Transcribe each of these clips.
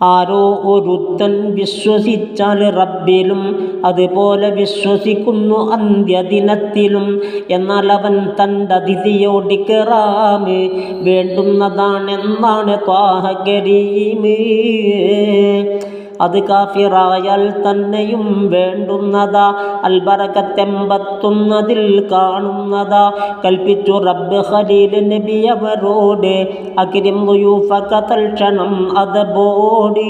ആരോ ഒരുത്തൻ വിശ്വസിച്ചാൽ റബ്ബിലും അതുപോലെ വിശ്വസിക്കുന്നു അന്ത്യദിനത്തിലും. എന്നാൽ അവൻ തൻ്റെ അതിഥിയോട് ഇക്റാമ് വേണ്ടുന്നതാണെന്നാണ് ത്വാഹ കരീം. അത് കാഫിറായാൽ തന്നെയും വേണ്ടുന്നതാ. അൽബറകത്തെമ്പത്തുന്നതിൽ കാണുന്നതാ. കൽപ്പിച്ചു റബ്ബ് ഖലീൽ നബി അവരോട്, അക്രിം ദുയൂഫക തൽക്ഷണം അതബോട്.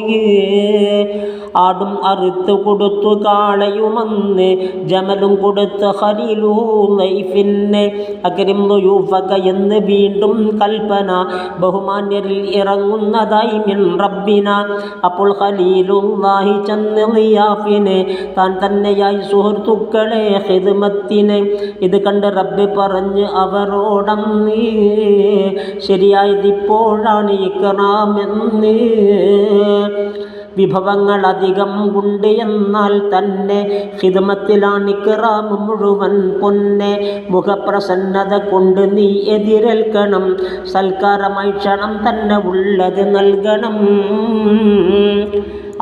ആടും അറുത്ത് കൊടുത്തു കാളയുമന്ന് ജമലും കൊടുത്ത് ഖലീലു ലൈഫിന്. അക്രിം ദുയൂഫക എന്ന് വീണ്ടും കൽപ്പന ബഹുമാന്യരിൽ ഇറങ്ങുന്നതായി മിൻ റബ്ബിന. അപ്പോൾ ഖലീലുല്ലാഹി ചെന്ന് ളിയാഫിന് താൻ തന്നെയായി സുഹൃത്തുക്കളെ ഖിദ്മത്തിന്. ഇത് കണ്ട് റബ്ബ് പറഞ്ഞ് അവരോടന്ന്, ശരിയായതിപ്പോഴാണ് ഇക്റാമെന്ന്. വിഭവങ്ങൾ അധികം ഉണ്ട് എന്നാൽ തന്നെ ഖിദ്മത്തിലാണ് ഇക്റാം മുഴുവൻ പൊന്നെ. മുഖപ്രസന്നത കൊണ്ട് നീ എതിരേൽക്കണം, സൽക്കാരമായി ക്ഷണം തന്നെ ഉള്ളത് നൽകണം.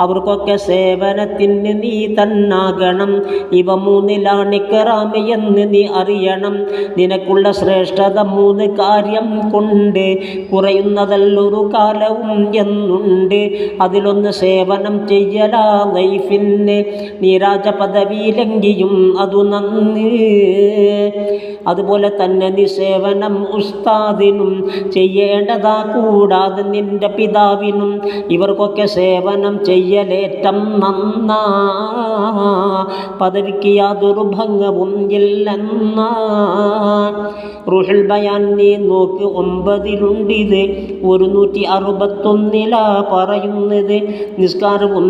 അവർക്കൊക്കെ സേവനത്തിന് നീ തന്നാകണം. ഇവ മൂന്നിലാണ് ഇക്റാം എന്ന് നീ അറിയണം. നിനക്കുള്ള ശ്രേഷ്ഠത മൂന്ന് കാര്യം കൊണ്ട് കുറയുന്നതല്ലൊരു കാലവും എന്നുണ്ട്. അതിലൊന്ന് സേവനം ചെയ്യലാ ലൈഫിന്. നീ രാജപദവിയിലെങ്കിലും അതു നന്ന്. അതുപോലെ തന്നെ നീ സേവനം ഉസ്താദിനും ചെയ്യേണ്ടതാ, കൂടാതെ നിന്റെ പിതാവിനും. ഇവർക്കൊക്കെ സേവനം ചെയ്യലേറ്റം നന്നാ, പദവിക്ക് യാതൊരു ഭംഗവും ഇല്ലെന്നാ. റൂഹുൽ ബയാൻ നീ നോക്ക്, 9-ലുണ്ടിത്. 161 പറയുന്നത്. നിസ്കാരവും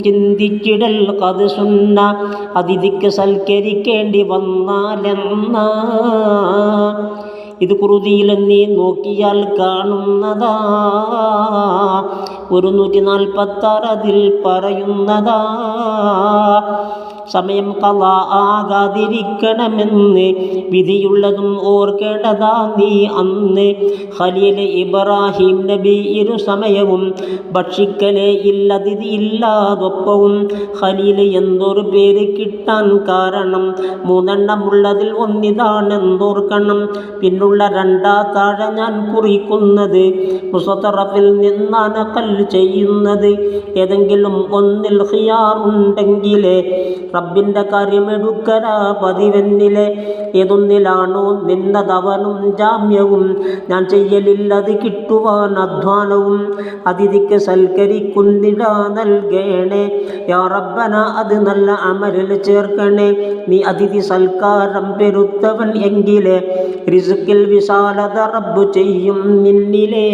ചിന്തിച്ചിടൽ ഖദ് സുന്ന, അതിഥിക്ക് സൽക്കരിക്കേണ്ടി വന്നാലെന്നാ. ഇത് കുറുതിയിൽ നീ നോക്കിയാൽ കാണുന്നതാ. 146 അതിൽ പറയുന്നതാ. സമയം ഖളാ ആകാതിരിക്കണമെന്ന് വിധിയുള്ളതും ഓർക്കേണ്ടതാ നീ അന്ന്. ഖലീൽ ഇബ്രാഹിം നബി ഇരു സമയവും ഭക്ഷിക്കലേ ഇല്ലതിഥി ഇല്ലാതൊപ്പവും. ഖലീൽ എന്തൊരു പേര് കിട്ടാൻ കാരണം 3 ഒന്നിതാണെന്നോർക്കണം. പിന്നുള്ള 2 താഴെ ഞാൻ കുറിക്കുന്നത് മുസത്തറഫിൽ നിന്നാണ് ഖൽ ചെയ്യുന്നത്. ഏതെങ്കിലും ഒന്നിൽ ഖിയാറുണ്ടെങ്കിലേ റബ്ബിൻ്റെ കാര്യമെടുക്കലാ പതിവെന്നിലെ. ഏതൊന്നിലാണോ നിന്നതവനും ജാമ്യവും. ഞാൻ ചെയ്യലില്ലത് കിട്ടുവാൻ അധ്വാനവും. അതിഥിക്ക് സൽക്കരിക്കുന്നിടാ നൽകേണേ യാ റബ്ബന, അത് നല്ല അമലിൽ ചേർക്കണേ. നീ അതിഥി സൽക്കാരം പെരുത്തവൻ എങ്കിലേ റിസ്ക്കിൽ വിശാലത റബ്ബ് ചെയ്യും നിന്നിലേ.